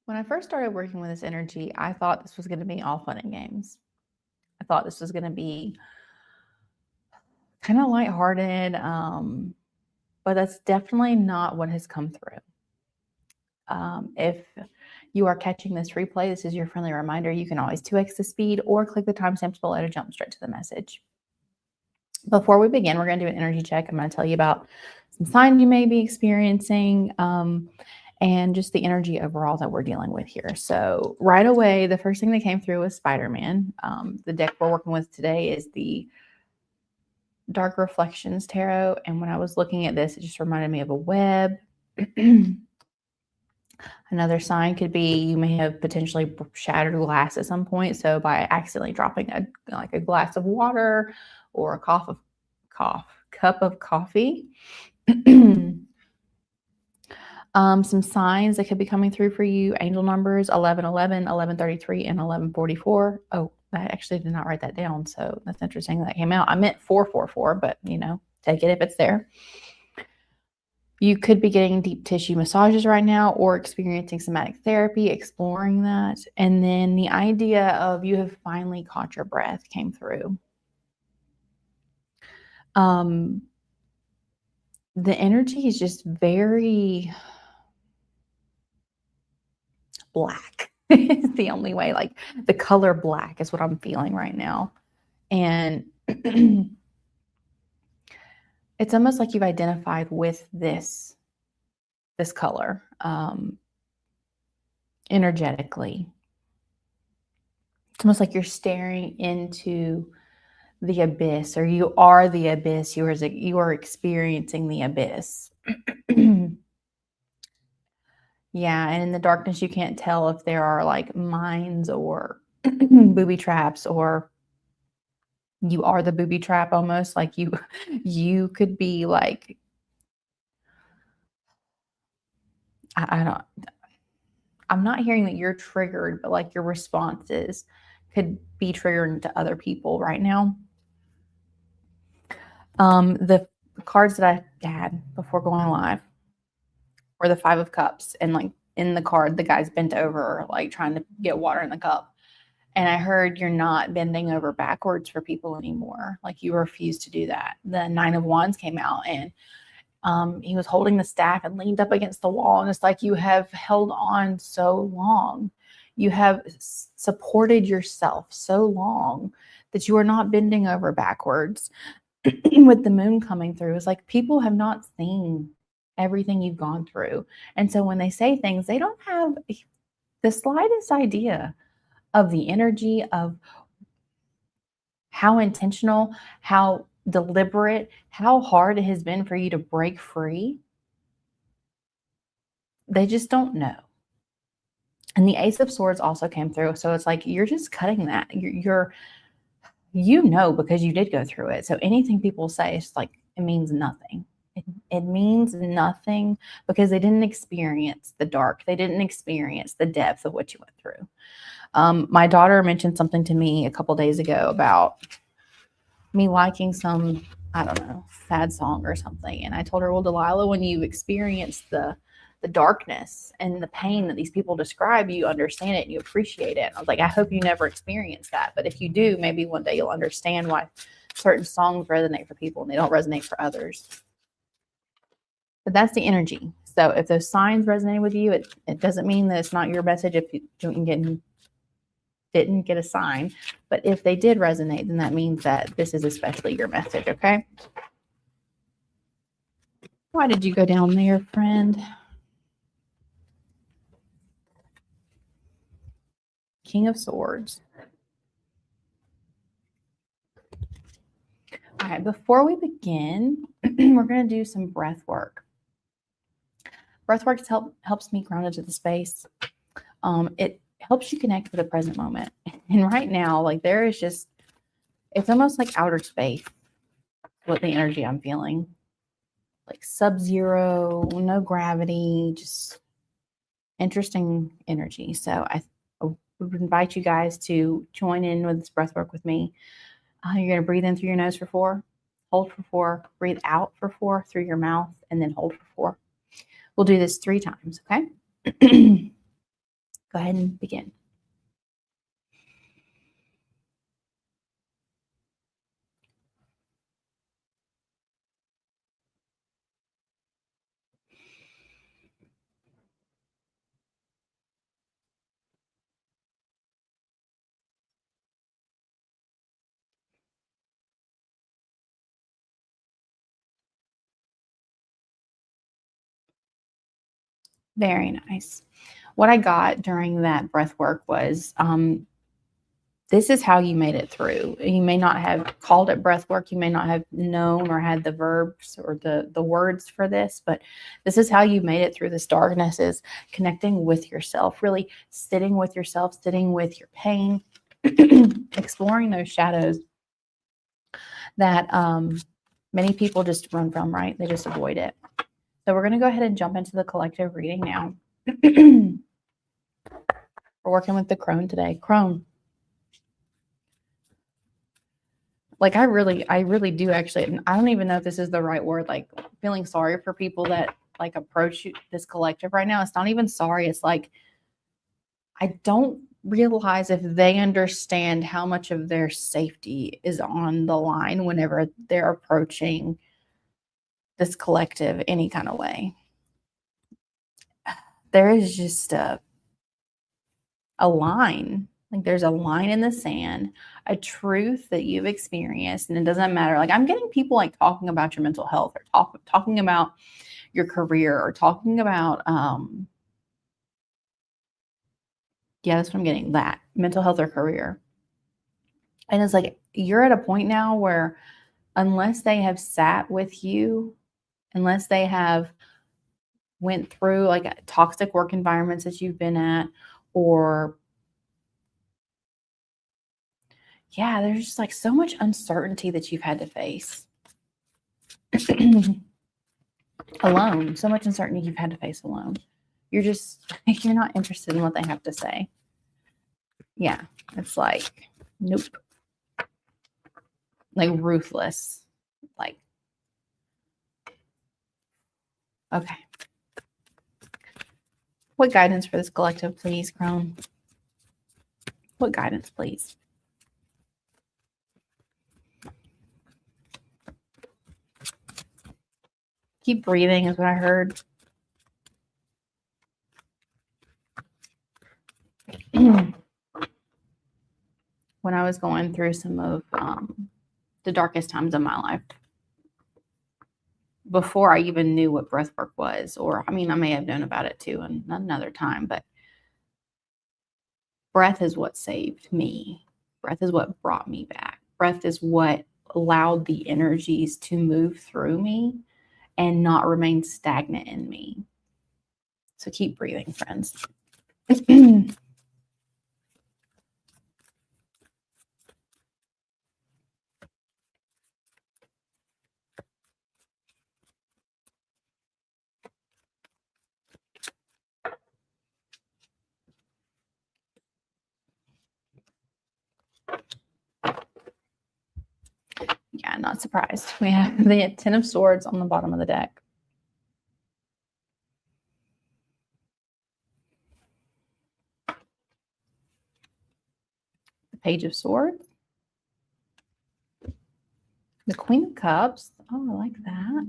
When I first started working with this energy, I thought this was going to be all fun and games. I thought this was going to be kind of lighthearted, but that's definitely not what has come through. If you are catching this replay, this is your friendly reminder. You can always 2x the speed or click the timestamps below to jump straight to the message. Before we begin, we're going to do an energy check. I'm going to tell you about some signs you may be experiencing, and just the energy overall that we're dealing with here. So right away, the first thing that came through was Spider-Man. The deck we're working with today is the Dark Reflections Tarot. And when I was looking at this, it just reminded me of a web. Another sign could be you may have potentially shattered glass at some point. So by accidentally dropping a glass of water or a cup of coffee. Some signs that could be coming through for you. Angel numbers 1111, 1133, and 1144. Oh, I actually did not write that down. So that's interesting that came out. I meant 444, but take it if it's there. You could be getting deep tissue massages right now or experiencing somatic therapy, exploring that. And then the idea of you have finally caught your breath came through. The energy is just very black. It's the only way, like the color black is what I'm feeling right now. And it's almost like you've identified with this color energetically. It's almost like you're staring into the abyss, or you are the abyss. You are experiencing the abyss. Yeah, and in the darkness, you can't tell if there are like mines or booby traps, or you are the booby trap almost. Like you could be like, I'm not hearing that you're triggered, but like your responses could be triggering to other people right now. The cards that I had before going live were the 5 of Cups, and like in the card, the guy's bent over, like trying to get water in the cup. And I heard you're not bending over backwards for people anymore. Like you refuse to do that. The 9 of Wands came out, and he was holding the staff and leaned up against the wall. And it's like you have held on so long. You have supported yourself so long that you are not bending over backwards. With the moon coming through, it's like people have not seen everything you've gone through. And so when they say things, they don't have the slightest idea of the energy of how intentional, how deliberate, how hard it has been for you to break free. They just don't know. And the Ace of Swords also came through. So it's like you're just cutting that. Because you did go through it. So anything people say, it's like it means nothing. It means nothing because they didn't experience the dark. They didn't experience the depth of what you went through. My daughter mentioned something to me a couple days ago about me liking some, I don't know, sad song or something. And I told her, well, Delilah, when you experience the darkness and the pain that these people describe, you understand it and you appreciate it. And I was like, I hope you never experience that. But if you do, maybe one day you'll understand why certain songs resonate for people and they don't resonate for others. But that's the energy. So if those signs resonate with you, it doesn't mean that it's not your message if you didn't get a sign. But if they did resonate, then that means that this is especially your message, okay? Why did you go down there, friend? King of Swords. All right, before we begin, we're going to do some breath work. Breath work helps me ground into the space. It helps you connect with the present moment. And right now, like there is just, it's almost like outer space, what the energy I'm feeling. Like sub-zero, no gravity, just interesting energy. So I would invite you guys to join in with this breath work with me. You're going to breathe in through your nose for 4, hold for 4, breathe out for 4 through your mouth, and then hold for 4. We'll do this 3 times, okay? Go ahead and begin. Very nice. What I got during that breath work was this is how you made it through. You may not have called it breath work. You may not have known or had the verbs or the words for this, but this is how you made it through this darkness, is connecting with yourself, really sitting with yourself, sitting with your pain, exploring those shadows that many people just run from, right? They just avoid it. So we're going to go ahead and jump into the collective reading now. We're working with the crone today. Crone. Like I really do actually, and I don't even know if this is the right word, like feeling sorry for people that like approach this collective right now. It's not even sorry. It's like, I don't realize if they understand how much of their safety is on the line whenever they're approaching this collective any kind of way. There is just a line. Like there's a line in the sand, a truth that you've experienced, and it doesn't matter. Like I'm getting people like talking about your mental health, or talking about your career, or talking about yeah, that's what I'm getting, that mental health or career. And it's like you're at a point now where unless they have sat with you, unless they have went through like toxic work environments that you've been at, or yeah, there's just like so much uncertainty that you've had to face alone. So much uncertainty you've had to face alone. You're just, you're not interested in what they have to say. Yeah, it's like, nope. Like ruthless. Like, okay. What guidance for this collective, please, Crone? What guidance, please? Keep breathing is what I heard. When I was going through some of the darkest times of my life, before I even knew what breathwork was, or I mean, I may have known about it too in another time, but breath is what saved me. Breath is what brought me back. Breath is what allowed the energies to move through me and not remain stagnant in me. So keep breathing, friends. Yeah, not surprised. We have the Ten of Swords on the bottom of the deck. The Page of Swords. The Queen of Cups. Oh, I like that.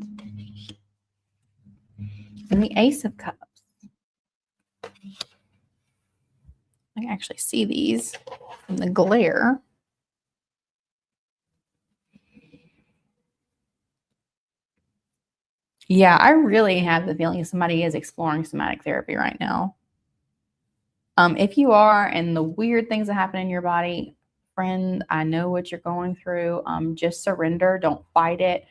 And the Ace of Cups. I can actually see these in the glare. Yeah, I really have the feeling somebody is exploring somatic therapy right now. If you are, and the weird things that happen in your body, friend, I know what you're going through. Just surrender. Don't fight it.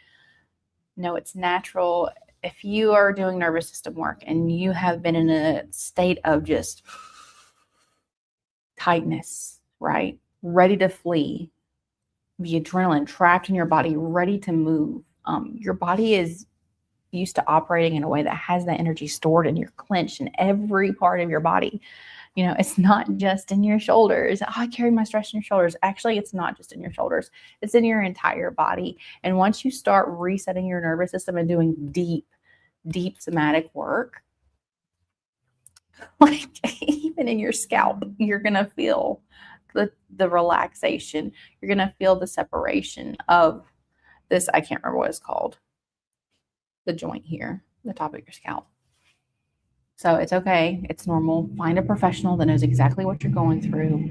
No, it's natural. If you are doing nervous system work and you have been in a state of just tightness, right? Ready to flee, the adrenaline trapped in your body, ready to move. Your body is used to operating in a way that has that energy stored and you're clenched in every part of your body. You know, it's not just in your shoulders. Oh, I carry my stress in your shoulders. Actually, it's not just in your shoulders. It's in your entire body. And once you start resetting your nervous system and doing deep somatic work, like even in your scalp, you're going to feel the relaxation. You're going to feel the separation of this. I can't remember what it's called. The joint here, the top of your scalp. So it's okay. It's normal. Find a professional that knows exactly what you're going through.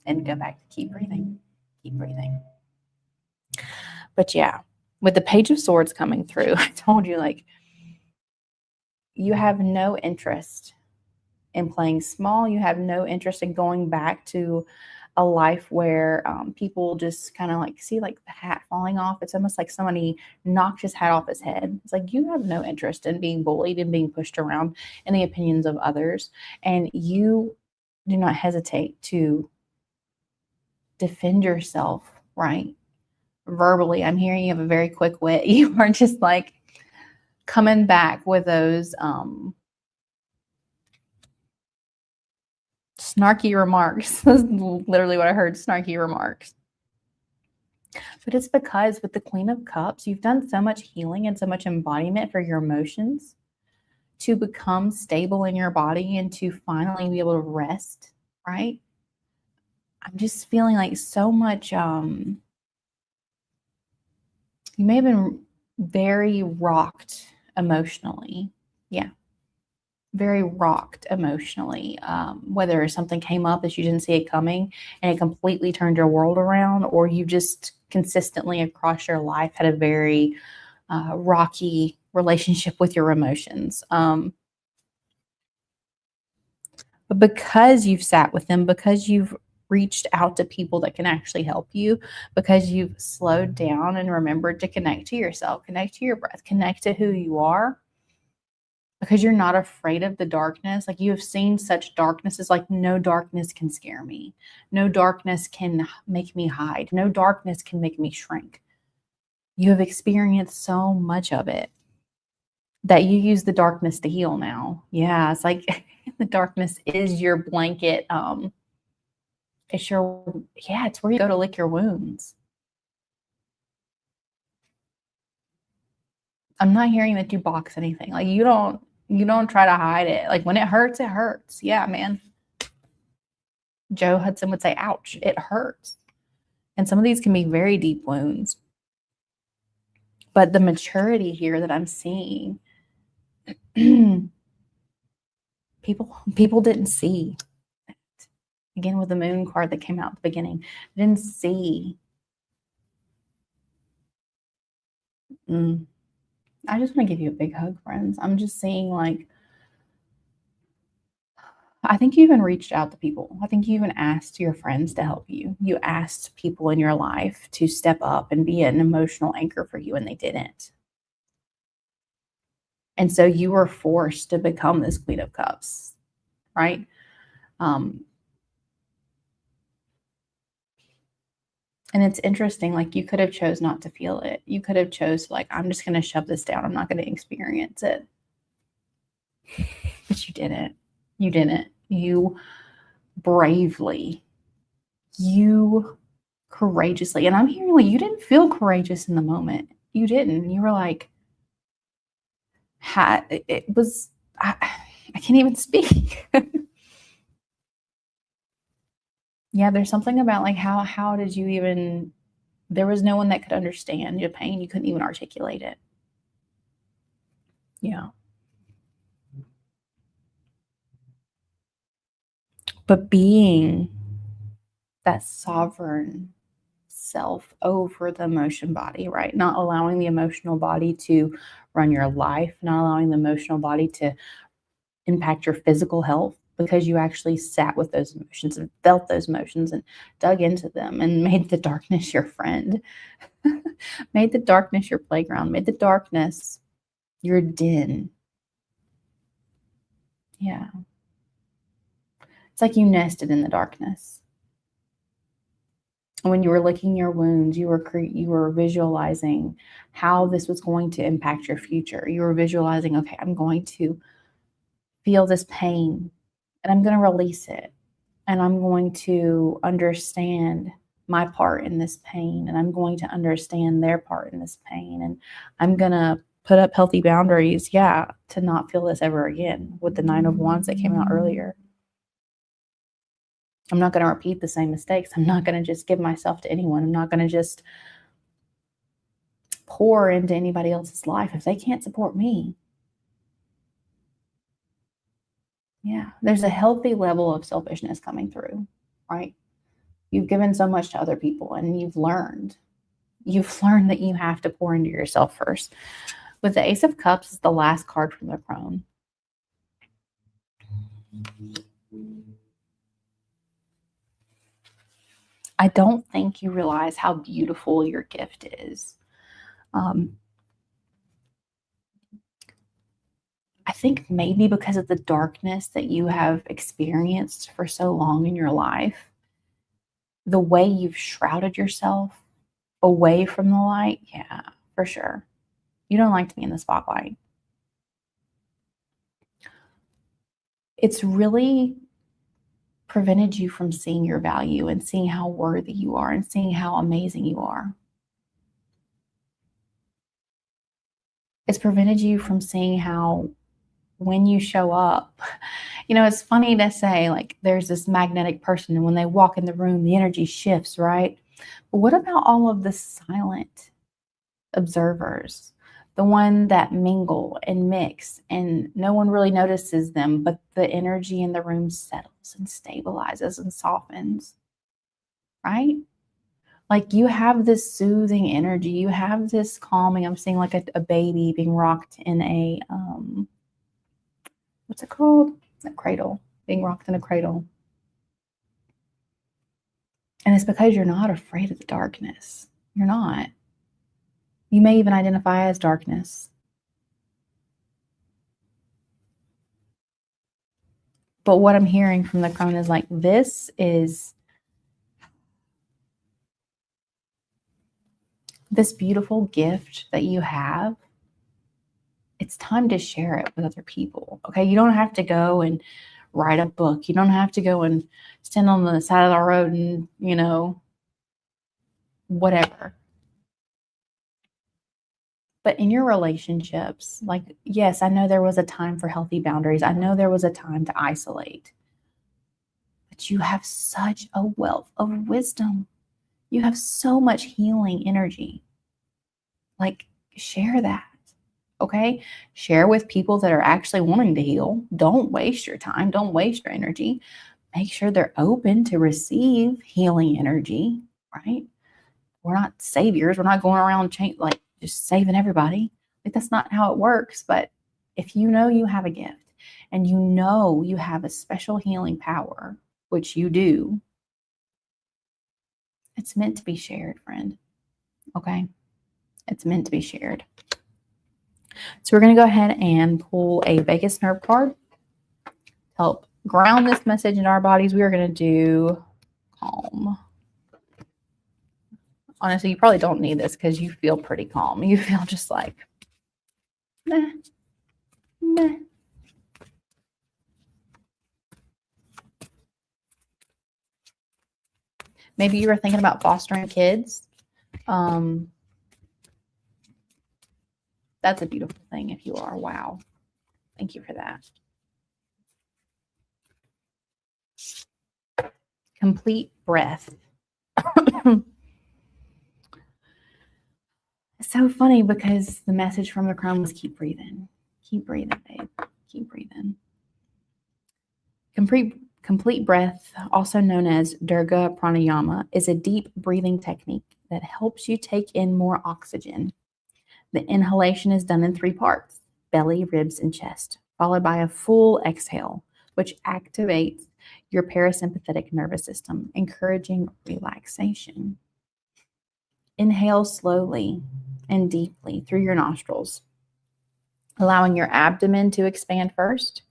And go back to keep breathing. Keep breathing. But yeah, with the Page of Swords coming through, I told you, like, you have no interest in playing small. You have no interest in going back to a life where people just kind of like see like the hat falling off. It's almost like somebody knocked his hat off his head. It's like you have no interest in being bullied and being pushed around in the opinions of others. And you do not hesitate to defend yourself, right? Verbally. I'm hearing you have a very quick wit. You are just like coming back with those snarky remarks. That's literally what I heard, snarky remarks. But it's because with the Queen of Cups, you've done so much healing and so much embodiment for your emotions to become stable in your body and to finally be able to rest, right? I'm just feeling like so much, you may have been very rocked emotionally. Yeah. Very rocked emotionally, whether something came up that you didn't see it coming and it completely turned your world around, or you just consistently across your life had a very rocky relationship with your emotions. But because you've sat with them, because you've reached out to people that can actually help you, because you've slowed down and remembered to connect to yourself, connect to your breath, connect to who you are, because you're not afraid of the darkness. Like, you have seen such darkness. It's like, no darkness can scare me. No darkness can make me hide. No darkness can make me shrink. You have experienced so much of it that you use the darkness to heal now. Yeah, it's like the darkness is your blanket. It's where you go to lick your wounds. I'm not hearing that you box anything. Like, you don't try to hide it. Like, when it hurts, it hurts. Yeah, man. Joe Hudson would say, ouch, it hurts. And some of these can be very deep wounds. But the maturity here that I'm seeing, people didn't see. Again, with the moon card that came out at the beginning, didn't see. I just want to give you a big hug, friends. I'm just seeing, like, I think you even reached out to people. I think you even asked your friends to help you. You asked people in your life to step up and be an emotional anchor for you, and they didn't. And so you were forced to become this Queen of Cups, right? And it's interesting, like, you could have chose not to feel it. You could have chose, like, I'm just going to shove this down. I'm not going to experience it. But you didn't. You didn't. You bravely, you courageously, and I'm hearing, like, you didn't feel courageous in the moment. You didn't. You were like, it was, I can't even speak. Yeah, there's something about, like, how did you even, there was no one that could understand your pain. You couldn't even articulate it. Yeah. But being that sovereign self over the emotion body, right? Not allowing the emotional body to run your life, not allowing the emotional body to impact your physical health, because you actually sat with those emotions and felt those emotions and dug into them and made the darkness your friend, made the darkness your playground, made the darkness your den. Yeah. It's like you nested in the darkness. When you were licking your wounds, you were visualizing how this was going to impact your future. You were visualizing, okay, I'm going to feel this pain and I'm going to release it. And I'm going to understand my part in this pain. And I'm going to understand their part in this pain. And I'm going to put up healthy boundaries, yeah, to not feel this ever again with the Nine of Wands that came out earlier. I'm not going to repeat the same mistakes. I'm not going to just give myself to anyone. I'm not going to just pour into anybody else's life if they can't support me. Yeah, there's a healthy level of selfishness coming through, right? You've given so much to other people and you've learned that you have to pour into yourself first. With the Ace of Cups is the last card from the Crone. I don't think you realize how beautiful your gift is. I think maybe because of the darkness that you have experienced for so long in your life, the way you've shrouded yourself away from the light, yeah, for sure. You don't like to be in the spotlight. It's really prevented you from seeing your value and seeing how worthy you are and seeing how amazing you are. It's prevented you from seeing how when you show up, it's funny to say, like, there's this magnetic person and when they walk in the room, the energy shifts, right? But what about all of the silent observers, the one that mingle and mix and no one really notices them, but the energy in the room settles and stabilizes and softens, right? Like, you have this soothing energy, you have this calming. I'm seeing like a baby being rocked in a what's it called? A cradle, being rocked in a cradle. And it's because you're not afraid of the darkness. You're not. You may even identify as darkness. But what I'm hearing from the Crone is like, this beautiful gift that you have. It's time to share it with other people. Okay. You don't have to go and write a book. You don't have to go and stand on the side of the road and, whatever. But in your relationships, like, yes, I know there was a time for healthy boundaries. I know there was a time to isolate. But you have such a wealth of wisdom. You have so much healing energy. Like, share that. Okay? Share with people that are actually wanting to heal. Don't waste your time. Don't waste your energy. Make sure they're open to receive healing energy, right? We're not saviors. We're not going around just saving everybody. Like, that's not how it works. But if you know you have a gift and you know you have a special healing power, which you do, it's meant to be shared, friend. Okay? It's meant to be shared. So we're going to go ahead and pull a vagus nerve card to help ground this message in our bodies. We are going to do calm. Honestly, you probably don't need this because you feel pretty calm. You feel just like, meh, meh. Maybe you were thinking about fostering kids. That's a beautiful thing if you are. Wow. Thank you for that. Complete breath. It's so funny because the message from the Crone was keep breathing. Keep breathing, babe. Keep breathing. Complete breath, also known as Durga Pranayama, is a deep breathing technique that helps you take in more oxygen. The inhalation is done in 3 parts: belly, ribs, and chest, followed by a full exhale, which activates your parasympathetic nervous system, encouraging relaxation. Inhale slowly and deeply through your nostrils, allowing your abdomen to expand first,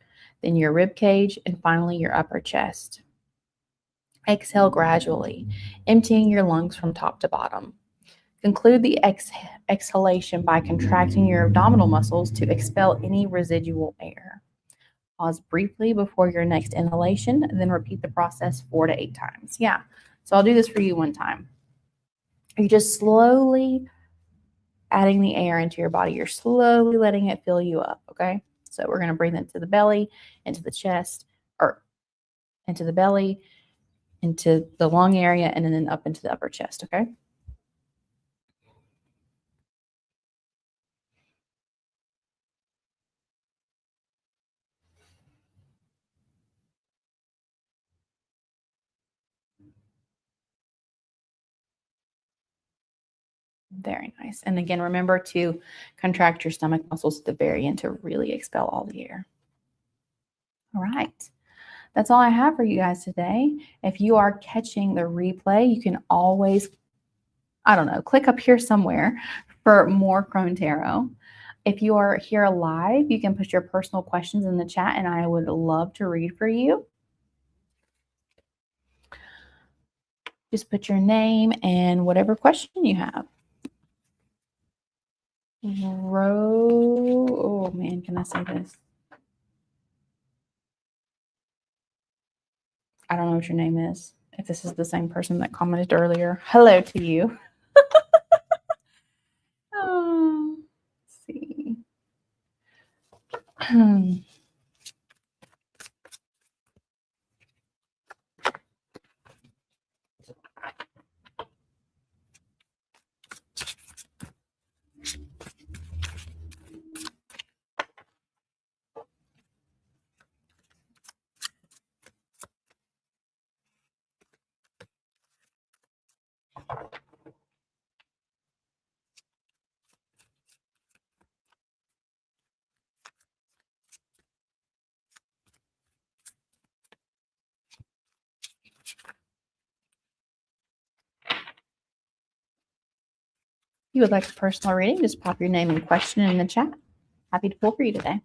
then your rib cage, and finally your upper chest. Exhale gradually, emptying your lungs from top to bottom. Conclude the exhalation by contracting your abdominal muscles to expel any residual air. Pause briefly before your next inhalation, and then repeat the process 4 to 8 times. Yeah, so I'll do this for you one time. You just slowly adding the air into your body. You're slowly letting it fill you up, okay? So we're going to breathe into the belly, into the chest, or into the belly, into the lung area, and then up into the upper chest, okay? Very nice. And again, remember to contract your stomach muscles at the very end to really expel all the air. All right. That's all I have for you guys today. If you are catching the replay, you can always, I don't know, click up here somewhere for more Crone Tarot. If you are here live, you can put your personal questions in the chat and I would love to read for you. Just put your name and whatever question you have. Oh man, can I say this? I don't know what your name is. If this is the same person that commented earlier, hello to you. Let's see. you would like a personal reading, just pop your name and question in the chat. Happy to pull for you today.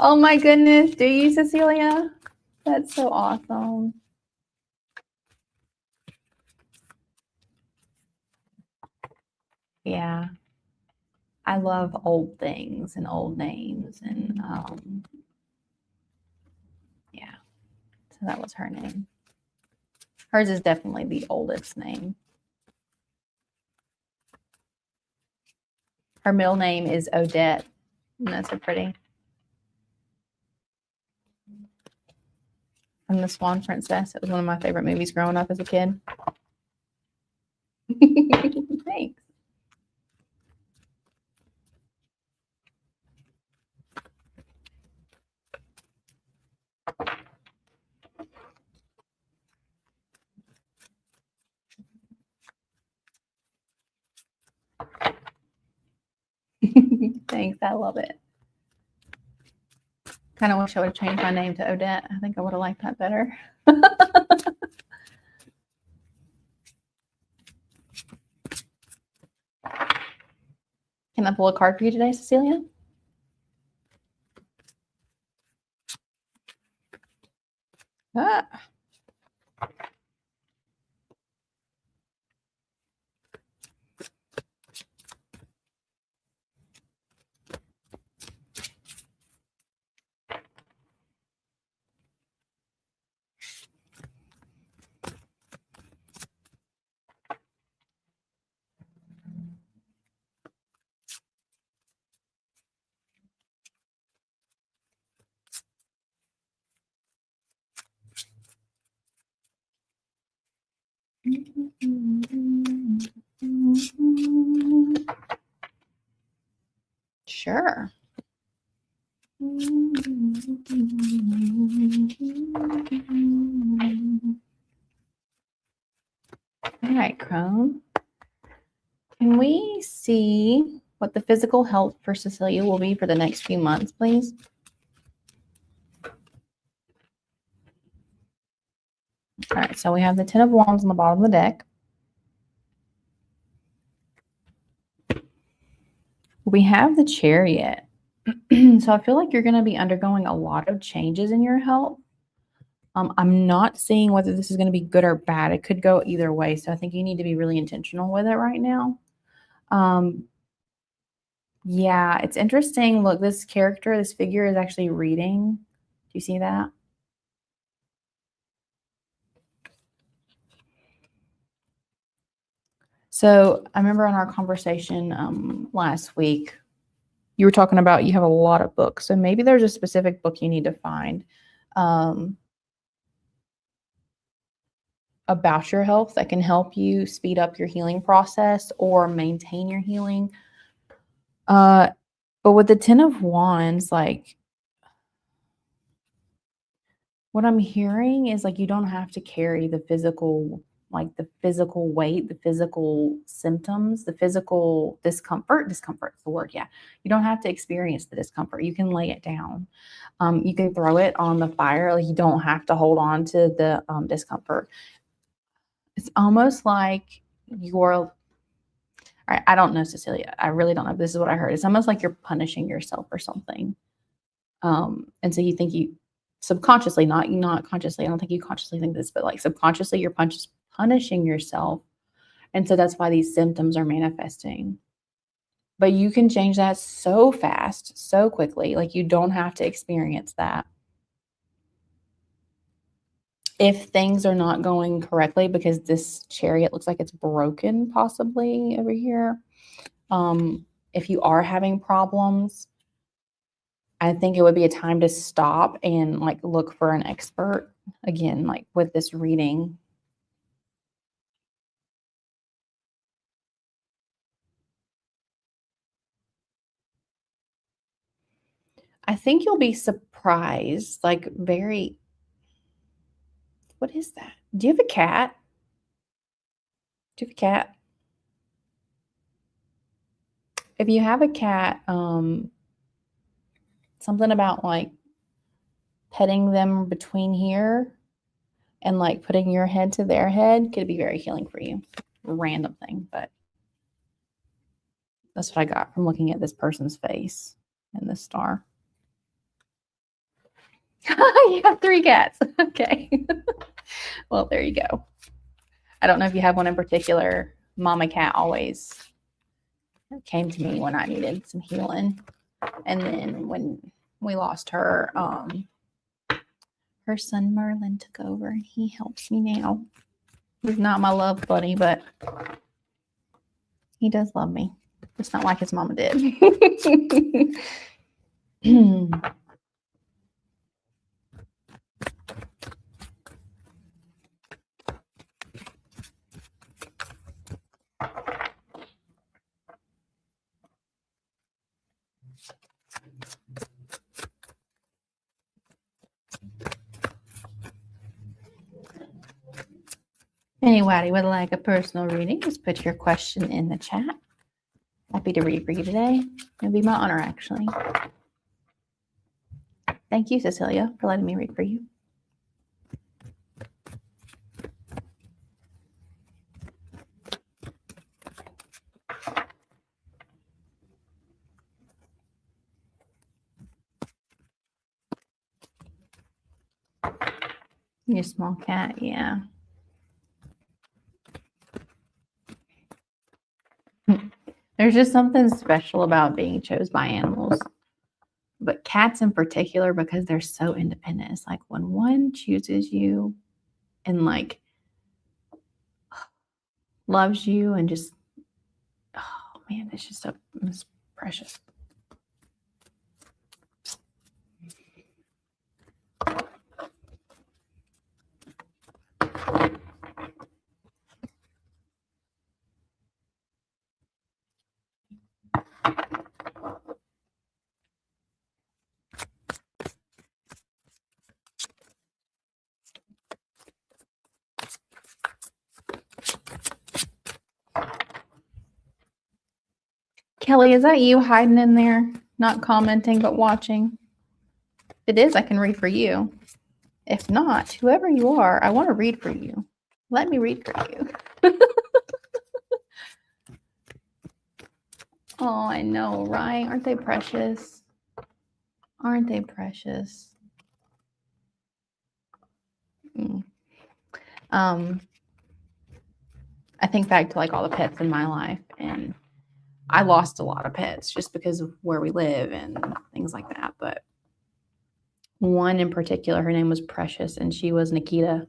Oh my goodness, do you, Cecilia? That's so awesome. Yeah. I love old things and old names and yeah. So that was her name. Hers is definitely the oldest name. Her middle name is Odette. And that's so pretty. From The Swan Princess. It was one of my favorite movies growing up as a kid. Thanks. Thanks. I love it. Kind of wish I would have changed my name to Odette. I think I would have liked that better. Can I pull a card for you today, Cecilia? Ah. Sure. All right, Crone. Can we see what the physical health for Cecilia will be for the next few months, please? All right, so we have the 10 of Wands on the bottom of the deck. We have the Chariot. So I feel like you're going to be undergoing a lot of changes in your health. I'm not seeing whether this is going to be good or bad. It could go either way. So I think you need to be really intentional with it right now. Um, yeah, it's interesting. Look, this character, this figure is actually reading. Do you see that? So I remember in our conversation last week, you were talking about you have a lot of books. So maybe there's a specific book you need to find um, about your health that can help you speed up your healing process or maintain your healing. But with the Ten of Wands, like what I'm hearing is like you don't have to carry the physical, like the physical weight, the physical symptoms, the physical discomfort. Discomfort is the word, yeah. You don't have to experience the discomfort. You can lay it down. You can throw it on the fire. Like you don't have to hold on to the discomfort. It's almost like you're. I don't know, Cecilia. I really don't know. This is what I heard. It's almost like you're punishing yourself or something. And so you think you subconsciously, not consciously, I don't think you consciously think this, but like subconsciously you're punishing yourself. And so that's why these symptoms are manifesting. But you can change that so fast, so quickly. Like you don't have to experience that. If things are not going correctly, because this chariot looks like it's broken possibly over here. If you are having problems, I think it would be a time to stop and like look for an expert again, like with this reading. I think you'll be surprised, like very, what is that? Do you have a cat? Do you have a cat? If you have a cat, something about like petting them between here and like putting your head to their head could be very healing for you. Random thing, but that's what I got from looking at this person's face and the star. You have 3 cats. Okay. Well, there you go. I don't know if you have one in particular. Mama cat always came to me when I needed some healing. And then when we lost her, her son Merlin took over and he helps me now. He's not my love buddy, but he does love me. It's not like his mama did. Anybody would like a personal reading, just put your question in the chat. Happy to read for you today. It'll be my honor, actually. Thank you, Cecilia, for letting me read for you. Your small cat, yeah. There's just something special about being chosen by animals, but cats in particular, because they're so independent. It's like when one chooses you and like loves you and just, oh man, it's just so it's precious. Kelly, is that you hiding in there, not commenting but watching? If it is, I can read for you. If not, whoever you are, I want to read for you. Let me read for you. Oh, I know, right? Aren't they precious? Aren't they precious? I think back to like all the pets in my life, and I lost a lot of pets just because of where we live and things like that. But one in particular, her name was Precious, and she was Nikita.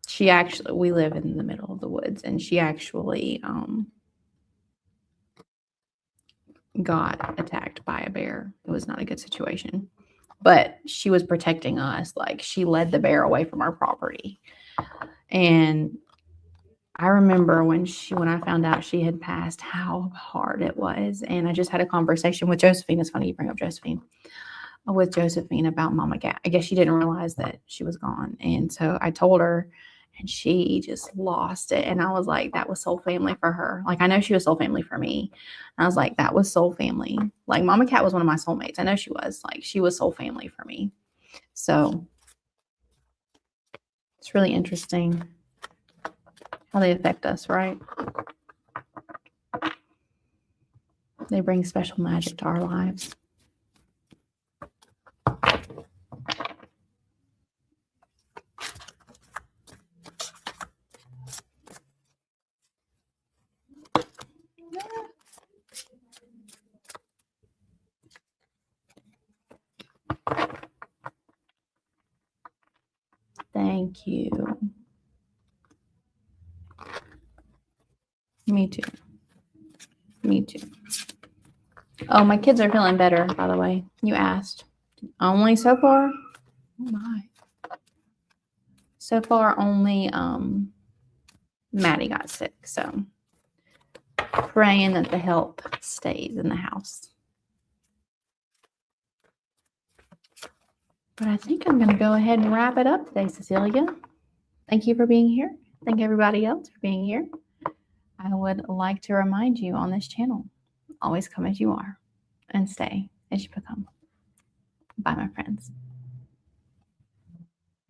She actually, we live in the middle of the woods, and she actually got attacked by a bear. It was not a good situation, but she was protecting us. Like, she led the bear away from our property. And I remember when I found out she had passed, how hard it was. And I just had a conversation with Josephine. It's funny you bring up Josephine. With Josephine about Mama Cat. I guess she didn't realize that she was gone. And so I told her, and she just lost it. And I was like, that was soul family for her. Like, I know she was soul family for me. And I was like, that was soul family. Like, Mama Cat was one of my soulmates. I know she was. Like, she was soul family for me. So it's really interesting how they affect us, right? They bring special magic to our lives. Thank you. Me too. Me too. Oh, my kids are feeling better, by the way. You asked. Only so far? Oh my. So far, only Maddie got sick. So praying that the help stays in the house. But I think I'm going to go ahead and wrap it up today, Cecilia. Thank you for being here. Thank everybody else for being here. I would like to remind you on this channel, always come as you are and stay as you become. Bye, my friends.